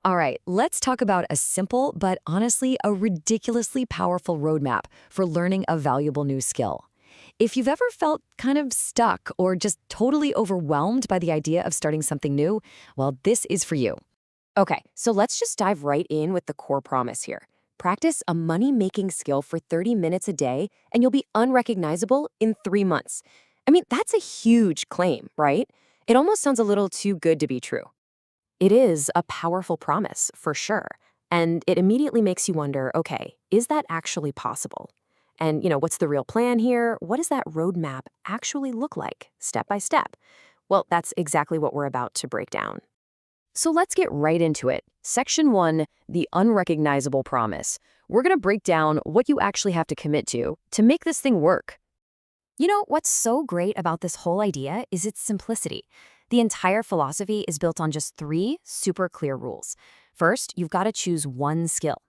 All right, let's talk about a simple but honestly a ridiculously powerful roadmap for learning a valuable new skill. If you've ever felt kind of stuck or just totally overwhelmed by the idea of starting something new, well, this is for you. Okay, so let's just dive right in with the core promise here. Practice a money-making skill for 30 minutes a day, and you'll be unrecognizable in 3 months. I mean, that's a huge claim, right? It almost sounds a little too good to be true. It is a powerful promise, for sure. And it immediately makes you wonder, okay, is that actually possible? And, what's the real plan here? What does that roadmap actually look like, step by step? Well, that's exactly what we're about to break down. So let's get right into it. Section 1, the unrecognizable promise. We're going to break down what you actually have to commit to make this thing work. What's so great about this whole idea is its simplicity. The entire philosophy is built on just 3 super clear rules. First, you've got to choose one skill.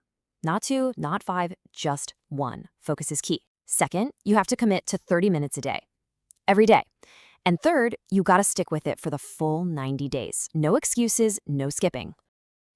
Not 2, not 5, just 1. Focus is key. Second, you have to commit to 30 minutes a day. Every day. And third, you got to stick with it for the full 90 days. No excuses, no skipping.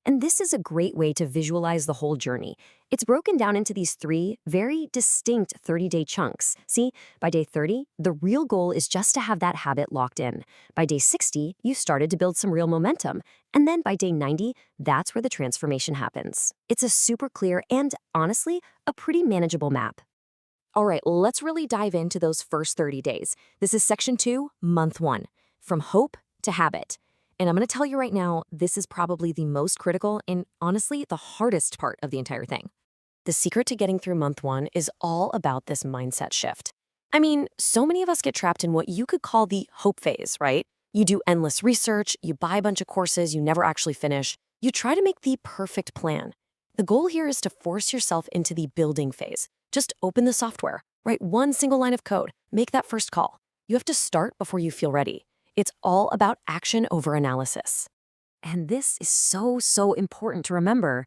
And this is a great way to visualize the whole journey. It's broken down into these 3 very distinct 30-day chunks. See, by day 30, the real goal is just to have that habit locked in. By day 60, you started to build some real momentum. And then by day 90, that's where the transformation happens. It's a super clear and, honestly, a pretty manageable map. All right, let's really dive into those first 30 days. This is section 2, month 1, from hope to habit. And I'm going to tell you right now, this is probably the most critical and honestly the hardest part of the entire thing. The secret to getting through month 1 is all about this mindset shift. I mean, so many of us get trapped in what you could call the hope phase, right? You do endless research, you buy a bunch of courses you never actually finish, you try to make the perfect plan. The goal here is to force yourself into the building phase. Just open the software, write one single line of code, make that first call. You have to start before you feel ready. It's all about action over analysis. And this is so important to remember.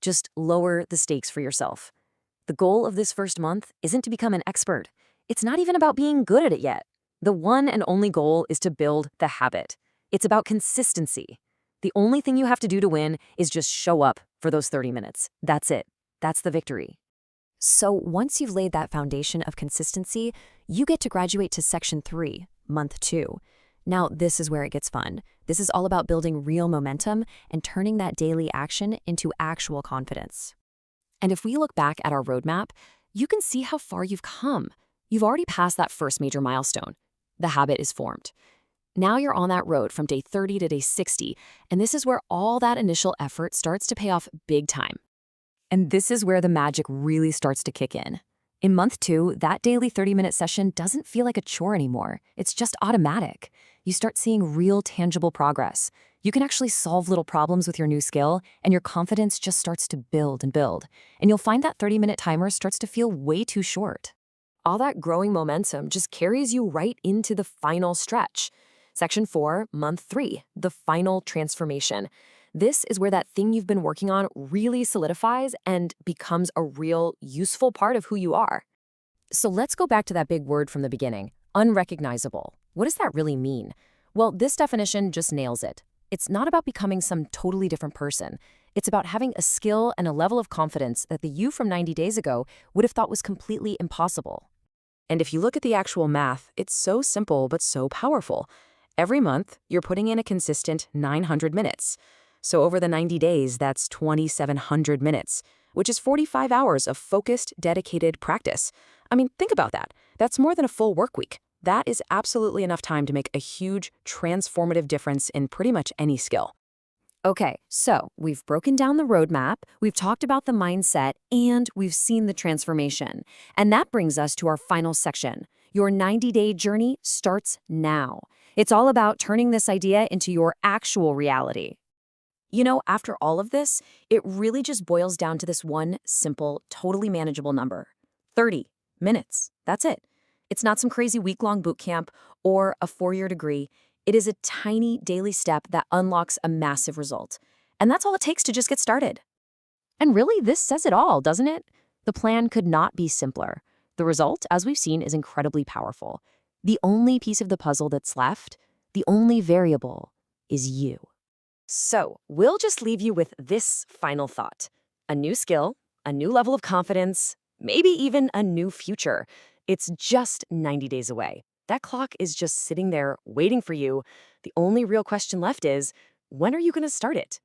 Just lower the stakes for yourself. The goal of this first month isn't to become an expert. It's not even about being good at it yet. The one and only goal is to build the habit. It's about consistency. The only thing you have to do to win is just show up for those 30 minutes. That's it. That's the victory. So once you've laid that foundation of consistency, you get to graduate to section 3, month 2. Now, this is where it gets fun. This is all about building real momentum and turning that daily action into actual confidence. And if we look back at our roadmap, you can see how far you've come. You've already passed that first major milestone. The habit is formed. Now you're on that road from day 30 to day 60, and this is where all that initial effort starts to pay off big time. And this is where the magic really starts to kick in. In month 2, that daily 30-minute session doesn't feel like a chore anymore. It's just automatic. You start seeing real tangible progress. You can actually solve little problems with your new skill, and your confidence just starts to build and build. And you'll find that 30-minute timer starts to feel way too short. All that growing momentum just carries you right into the final stretch. Section 4, month 3, the final transformation. This is where that thing you've been working on really solidifies and becomes a real, useful part of who you are. So let's go back to that big word from the beginning, unrecognizable. What does that really mean? Well, this definition just nails it. It's not about becoming some totally different person. It's about having a skill and a level of confidence that the you from 90 days ago would have thought was completely impossible. And if you look at the actual math, it's so simple but so powerful. Every month, you're putting in a consistent 900 minutes. So over the 90 days, that's 2,700 minutes, which is 45 hours of focused, dedicated practice. I mean, think about that. That's more than a full work week. That is absolutely enough time to make a huge, transformative difference in pretty much any skill. Okay, so we've broken down the roadmap, we've talked about the mindset, and we've seen the transformation. And that brings us to our final section. Your 90-day journey starts now. It's all about turning this idea into your actual reality. After all of this, it really just boils down to this one simple, totally manageable number. 30 minutes. That's it. It's not some crazy week-long boot camp or a 4-year degree. It is a tiny daily step that unlocks a massive result. And that's all it takes to just get started. And really, this says it all, doesn't it? The plan could not be simpler. The result, as we've seen, is incredibly powerful. The only piece of the puzzle that's left, the only variable, is you. So, we'll just leave you with this final thought: a new skill, a new level of confidence, maybe even a new future. It's just 90 days away. That clock is just sitting there waiting for you. The only real question left is, when are you going to start it?